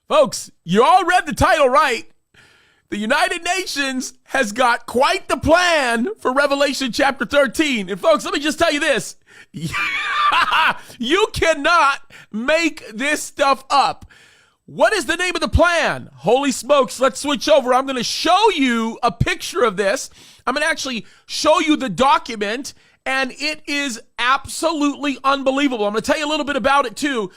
Folks, you all read the title right. The United Nations has got quite the plan for Revelation chapter 13. And folks, let me just tell you this. You cannot make this stuff up. What is the name of the plan? Holy smokes, let's switch over. I'm going to show you a picture of this. I'm going to actually show you the document, and it is absolutely unbelievable. I'm going to tell you a little bit about it too.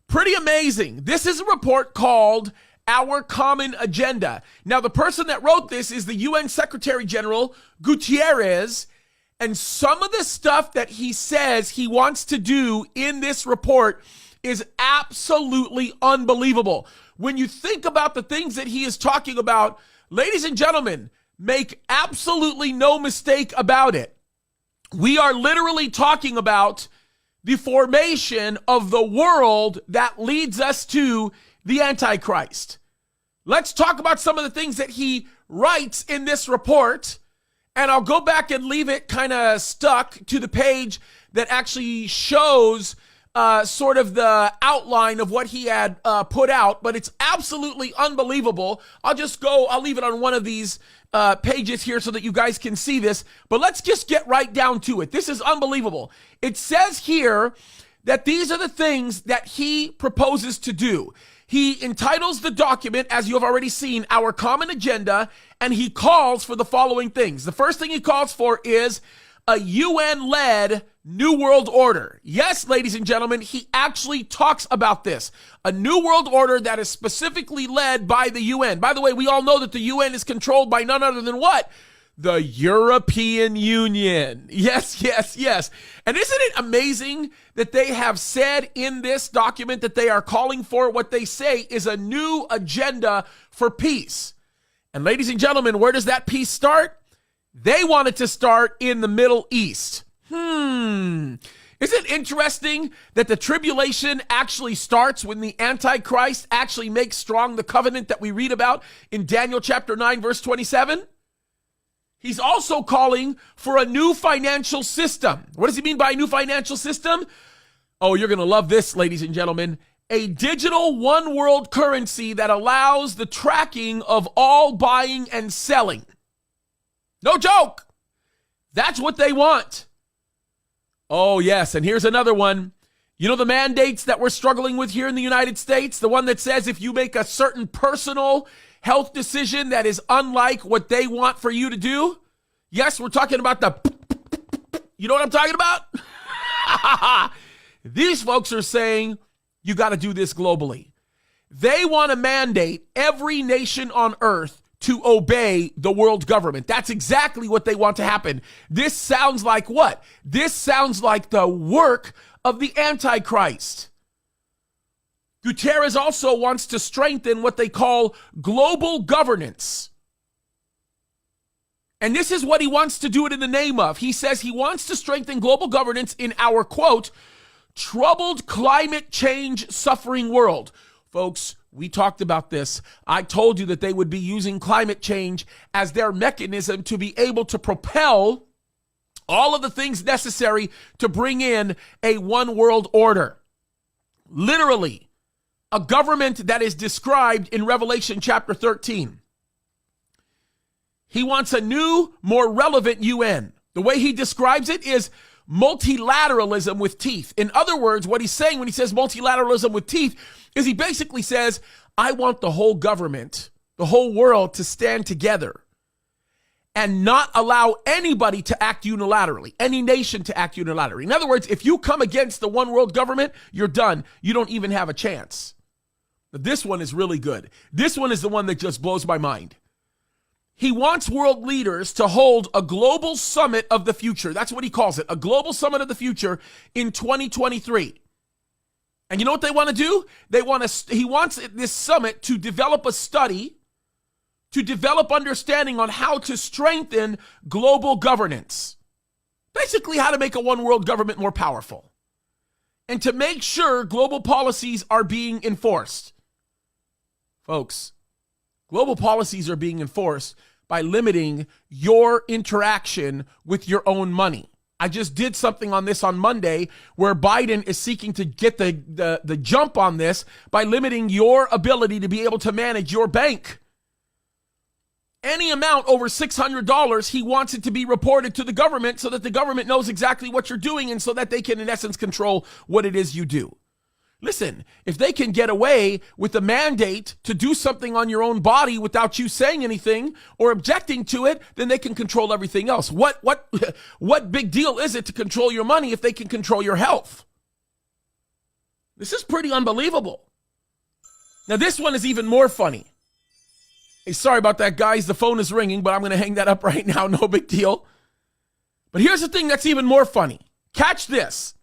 Pretty amazing. This is a report called Our Common Agenda. Now, the person that wrote this is the UN Secretary General, Guterres, and some of the stuff that he says he wants to do in this report is absolutely unbelievable. When you think about the things that he is talking about, ladies and gentlemen, make absolutely no mistake about it. We are literally talking about the formation of the world that leads us to the Antichrist. Let's talk about some of the things that he writes in this report, and I'll go back and leave it kind of stuck to the page that actually shows sort of the outline of what he had put out, but it's absolutely unbelievable. I'll leave it on one of these pages here so that you guys can see this, but let's just get right down to it. This is unbelievable. It says here that these are the things that he proposes to do. He entitles the document, as you have already seen, Our Common Agenda, and he calls for the following things. The first thing he calls for is a UN-led New World Order. Yes, ladies and gentlemen, he actually talks about this. A New World Order that is specifically led by the UN. By the way, we all know that the UN is controlled by none other than what? The European Union. Yes, yes, yes. And isn't it amazing that they have said in this document that they are calling for what they say is a new agenda for peace? And ladies and gentlemen, where does that peace start? They want it to start in the Middle East. Isn't it interesting that the tribulation actually starts when the Antichrist actually makes strong the covenant that we read about in Daniel chapter 9, verse 27? He's also calling for a new financial system. What does he mean by a new financial system? Oh, you're going to love this, ladies and gentlemen. A digital one world currency that allows the tracking of all buying and selling. No joke. That's what they want. Oh, yes. And here's another one. You know the mandates that we're struggling with here in the United States? The one that says if you make a certain personal health decision that is unlike what they want for you to do? Yes, we're talking about you know what I'm talking about? These folks are saying you got to do this globally. They want to mandate every nation on earth to obey the world government. That's exactly what they want to happen. This sounds like what? This sounds like the work of the Antichrist. Guterres also wants to strengthen what they call global governance. And this is what he wants to do it in the name of. He says he wants to strengthen global governance in our, quote, troubled climate change suffering world. Folks, we talked about this. I told you that they would be using climate change as their mechanism to be able to propel all of the things necessary to bring in a one world order. Literally, a government that is described in Revelation chapter 13. He wants a new, more relevant UN. The way he describes it is multilateralism with teeth. In other words, what he's saying when he says multilateralism with teeth is he basically says, I want the whole government, the whole world to stand together and not allow anybody to act unilaterally, any nation to act unilaterally. In other words, if you come against the one world government, you're done. You don't even have a chance. But this one is really good. This one is the one that just blows my mind. He wants world leaders to hold a global summit of the future. That's what he calls it, a global summit of the future in 2023. And you know what they want to do? He wants this summit to develop a study, to develop understanding on how to strengthen global governance. Basically, how to make a one world government more powerful. And to make sure global policies are being enforced. Folks, global policies are being enforced by limiting your interaction with your own money. I just did something on this on Monday where Biden is seeking to get the jump on this by limiting your ability to be able to manage your bank. Any amount over $600, he wants it to be reported to the government so that the government knows exactly what you're doing and so that they can, in essence, control what it is you do. Listen, if they can get away with the mandate to do something on your own body without you saying anything or objecting to it, then they can control everything else. What big deal is it to control your money if they can control your health? This is pretty unbelievable. Now, this one is even more funny. Hey, sorry about that, guys. The phone is ringing, but I'm going to hang that up right now. No big deal. But here's the thing that's even more funny. Catch this.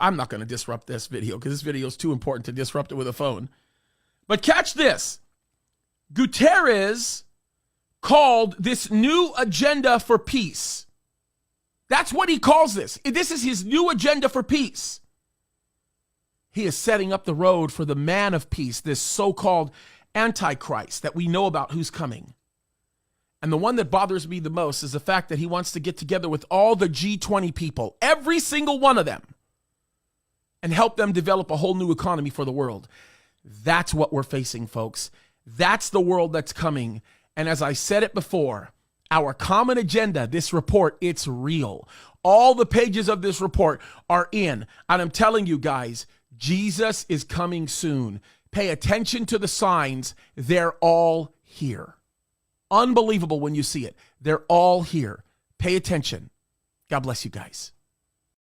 I'm not going to disrupt this video because this video is too important to disrupt it with a phone. But catch this. Guterres called this new agenda for peace. That's what he calls this. This is his new agenda for peace. He is setting up the road for the man of peace, this so-called Antichrist that we know about who's coming. And the one that bothers me the most is the fact that he wants to get together with all the G20 people, every single one of them, and help them develop a whole new economy for the world. That's what we're facing, folks. That's the world that's coming. And as I said it before, our common agenda, this report, it's real. All the pages of this report are in. And I'm telling you guys, Jesus is coming soon. Pay attention to the signs. They're all here. Unbelievable when you see it. They're all here. Pay attention. God bless you guys.